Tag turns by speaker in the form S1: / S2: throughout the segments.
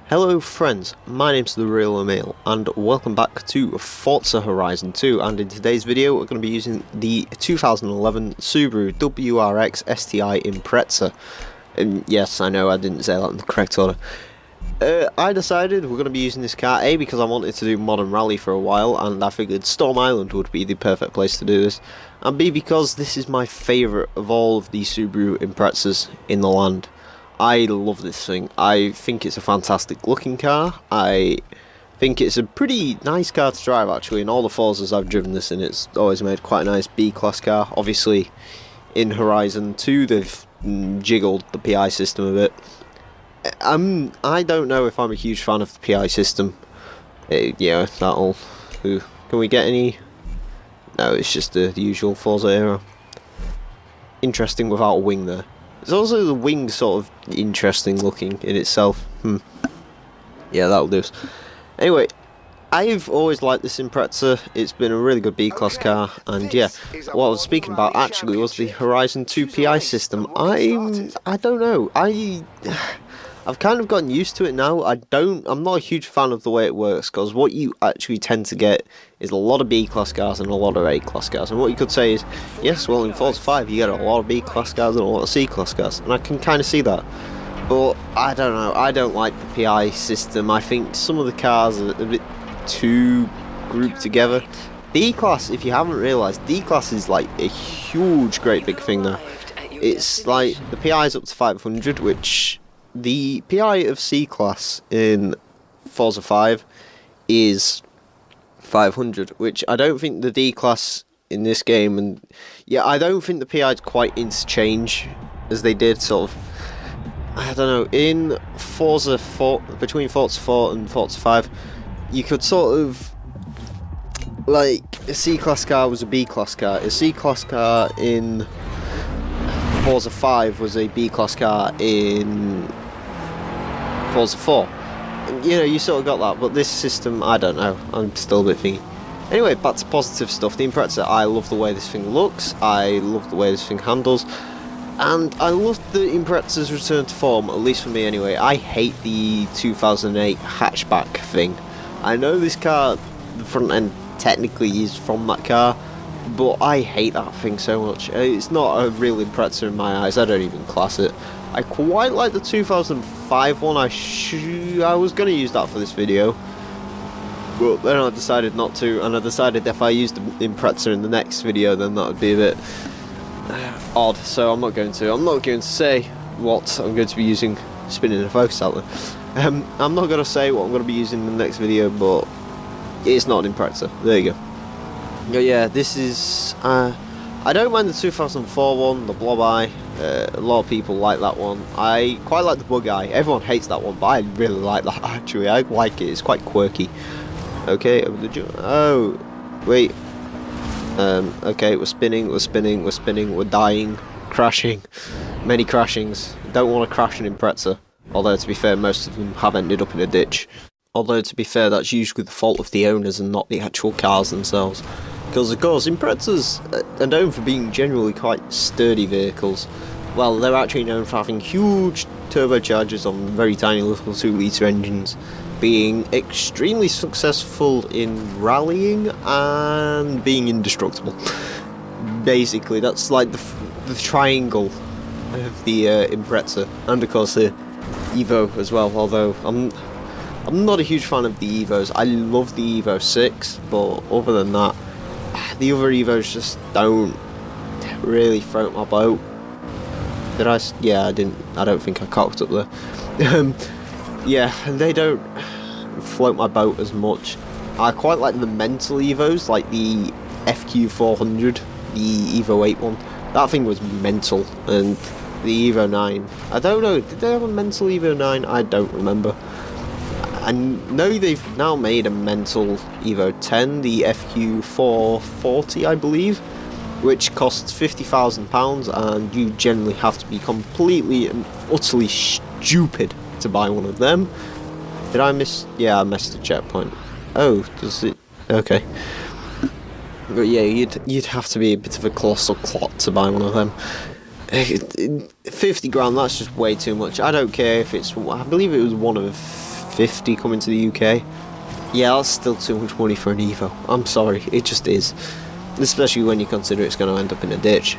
S1: Hello friends, my name's The Real Emil and welcome back to Forza Horizon 2, and in today's video we're going to be using the 2011 Subaru WRX STI Impreza. And yes, I know I didn't say that in the correct order. I decided we're going to be using this car, A, because I wanted to do Modern Rally for a while and I figured Storm Island would be the perfect place to do this, and B, because this is my favourite of all of the Subaru Imprezas in the land. I love this thing. I think it's a fantastic looking car. I think it's a pretty nice car to drive actually. In all the Forzas I've driven this in, it's always made quite a nice B-class car. Obviously in Horizon 2 they've jiggled the PI system a bit. I don't know if I'm a huge fan of the PI system. Yeah, that'll... Can we get any... No, it's just the usual Forza era. Interesting without a wing there. It's also the wing sort of interesting looking in itself. Yeah, that'll do. Anyway, I've always liked this Impreza. It's been a really good B-class car, and yeah, what I was speaking about actually was the Horizon 2 PI system. I don't know. I've kind of gotten used to it now. I'm not a huge fan of the way it works, because what you actually tend to get is a lot of B-class cars and a lot of A-class cars. And what you could say is, yes, well in Forza 5 you get a lot of B-class cars and a lot of C-class cars, and I can kind of see that. But I don't know, I don't like the PI system. I think some of the cars are a bit too grouped together. D-class, if you haven't realised, D-class is like a huge, great big thing now. It's like, the PI is up to 500, which... The PI of C-Class in Forza 5 is 500, which I don't think the D-Class in this game, and yeah, I don't think the PIs quite interchange as they did sort of, I don't know, in Forza 4, between Forza 4 and Forza 5, you could sort of, like, a C-Class car was a B-Class car, a C-Class car in Forza 5 was a B-Class car in Forza 4. And, you know, you sort of got that, but this system, I don't know, I'm still a bit thingy. Anyway, back to positive stuff. The Impreza, I love the way this thing looks, I love the way this thing handles, and I love the Impreza's return to form, at least for me anyway. I hate the 2008 hatchback thing. I know this car, the front end technically is from that car, but I hate that thing so much. It's not a real Impreza in my eyes, I don't even class it. I quite like the 2005 one. I was going to use that for this video, but then I decided not to, and I decided if I used the Impreza in the next video then that would be a bit odd, so I'm not going to say what I'm going to be using, spinning the focus out there. I'm not going to say what I'm going to be using in the next video, but it's not an Impreza. There you go. But yeah, this is, I don't mind the 2004 one, the Blob Eye. A lot of people like that one. I quite like the Bug Eye. Everyone hates that one, but I really like that actually. I like it, it's quite quirky. Okay, oh, wait. Okay, we're spinning, we're dying, crashing. Many crashings. Don't want to crash an Impreza. Although, to be fair, most of them have ended up in a ditch. Although, to be fair, that's usually the fault of the owners and not the actual cars themselves. Because of course, Imprezas are known for being generally quite sturdy vehicles. Well, they're actually known for having huge turbochargers on very tiny little 2-litre engines, being extremely successful in rallying and being indestructible. Basically, that's like the triangle of the Impreza, and of course the Evo as well, although I'm not a huge fan of the Evos. I love the Evo 6, but other than that, the other Evos just don't really float my boat. Did I? Yeah, I didn't. I don't think I cocked up there. Yeah, they don't float my boat as much. I quite like the mental Evos, like the FQ400, the Evo 8 one. That thing was mental, and the Evo 9. I don't know. Did they have a mental Evo 9? I don't remember. I know they've now made a mental Evo 10, the FQ440 I believe, which costs £50,000, and you generally have to be completely and utterly stupid to buy one of them. Did I miss? Yeah, I missed the checkpoint. Oh, does it? Okay. But yeah, you'd have to be a bit of a colossal clot to buy one of them. 50 grand, that's just way too much. I don't care if it's, I believe it was one of 50 coming to the UK. Yeah, that's still too much money for an Evo. I'm sorry, it just is. Especially when you consider it's going to end up in a ditch.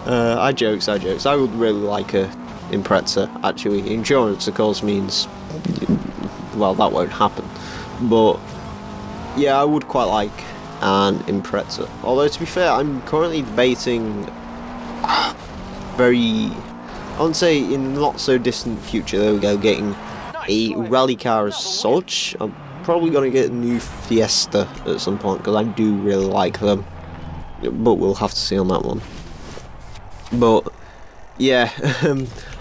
S1: I jokes. I would really like a Impreza, actually. Insurance, of course, means, well, that won't happen. But, yeah, I would quite like an Impreza. Although, to be fair, I'm currently debating I wouldn't say in the not so distant future, there we go, getting a rally car as such. I'm probably going to get a new Fiesta at some point, because I do really like them. But we'll have to see on that one. But, yeah,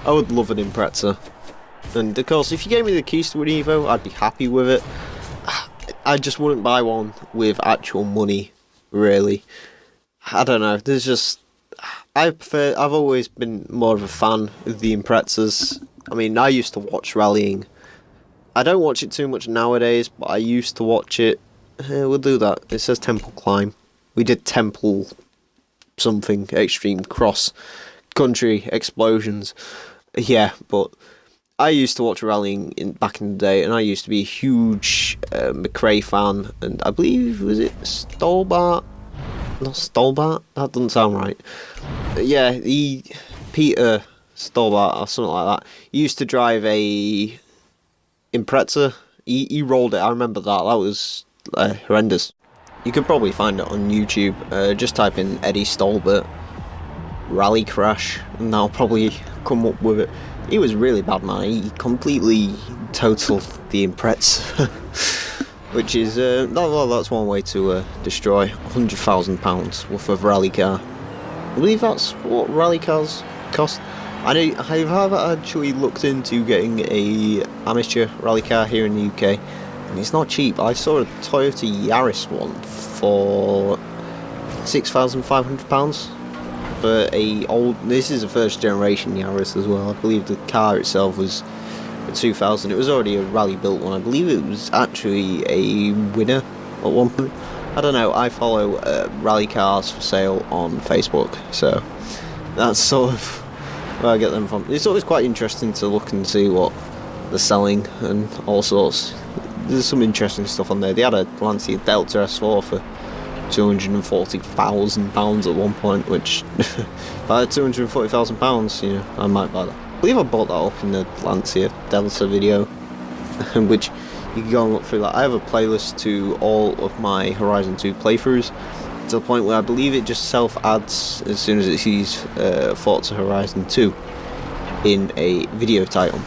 S1: I would love an Impreza. And of course, if you gave me the keys to an Evo, I'd be happy with it. I just wouldn't buy one with actual money, really. I don't know, there's just... I've always been more of a fan of the Imprezas. I mean, I used to watch rallying. I don't watch it too much nowadays, but I used to watch it. We'll do that. It says Temple Climb. We did Temple something extreme cross country explosions. Yeah, but I used to watch rallying back in the day, and I used to be a huge McRae fan, and I believe, was it Stolbart? Not Stolbart? That doesn't sound right. Yeah, Peter Stolbart or something like that. He used to drive a Impreza. He rolled it. I remember that. That was horrendous. You could probably find it on YouTube. Just type in Eddie Stolbart rally crash, and that'll probably come up with it. He was really bad, man. He completely totaled the Impreza. Which is, that's one way to destroy £100,000 worth of rally car. I believe that's what rally cars cost. I have actually looked into getting a amateur rally car here in the UK, and it's not cheap. I saw a Toyota Yaris one for £6,500 for a old. This is a first generation Yaris as well. I believe the car itself was 2000. It was already a rally built one. I believe it was actually a winner at one point. I don't know. I follow rally cars for sale on Facebook, so that's sort of where I get them from. It's always quite interesting to look and see what they're selling and all sorts. There's some interesting stuff on there. They had a Lancia Delta S4 for £240,000 at one point, which if I had £240,000, you know, I might buy that. I believe I bought that up in the Lancia Delta video, which you can go and look through that. I have a playlist to all of my Horizon 2 playthroughs, to the point where I believe it just self-adds as soon as it sees Forza Horizon 2 in a video title.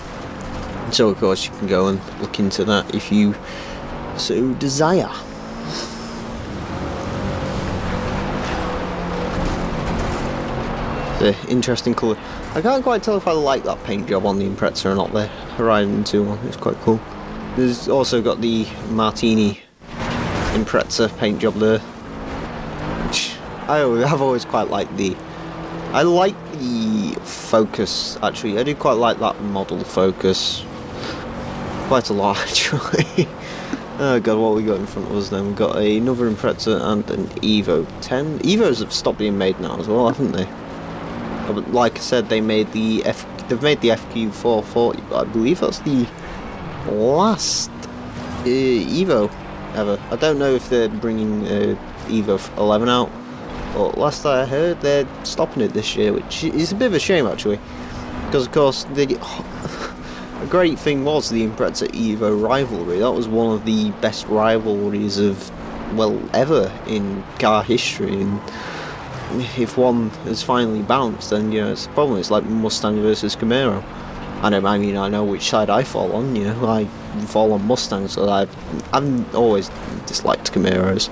S1: So of course you can go and look into that if you so desire. The interesting colour. I can't quite tell if I like that paint job on the Impreza or not. The Horizon 2 one, it's quite cool. There's also got the Martini Impreza paint job there, which I've always quite liked the. I like the Focus, actually. I do quite like that model Focus quite a lot, actually. Oh god, what we got in front of us then? We've got another Impreza and an Evo 10. Evos have stopped being made now as well, haven't they? But like I said, they've made the FQ440, but I believe that's the last Evo ever. I don't know if they're bringing Evo 11 out, but last I heard they're stopping it this year, which is a bit of a shame actually, because of course a great thing was the Impreza Evo rivalry. That was one of the best rivalries of, well, ever in car history, and if one has finally bounced, then, you know, it's a problem. It's like Mustang versus Camaro. I mean, I know which side I fall on, you know. I fall on Mustangs, so I've always disliked Camaros.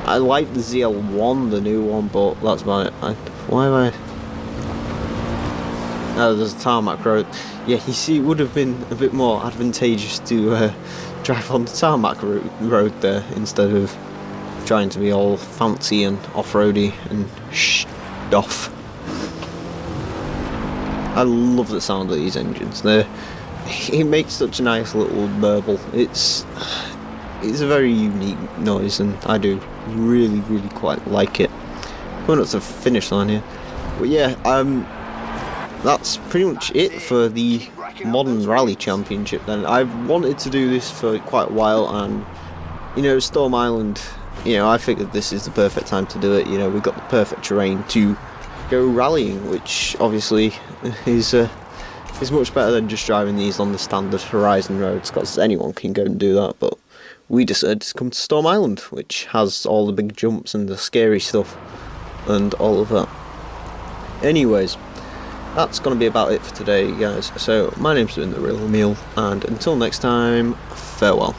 S1: I like the ZL1, the new one, but that's about it. Why am I... Oh, there's a tarmac road. Yeah, you see, it would have been a bit more advantageous to drive on the tarmac road there, instead of trying to be all fancy and off-roady and stuff. I love the sound of these engines. It makes such a nice little burble. It's a very unique noise, and I do really quite like it. Going up to the finish line here. But yeah, that's pretty much it for the Modern Rally Championship then. I've wanted to do this for quite a while, and you know, Storm Island, you know, I figured this is the perfect time to do it. You know, we've got the perfect terrain to go rallying, which obviously is much better than just driving these on the standard Horizon roads, because anyone can go and do that. But we decided to come to Storm Island, which has all the big jumps and the scary stuff and all of that. Anyways, that's going to be about it for today, guys. So my name's been The Real Emil, and until next time, farewell.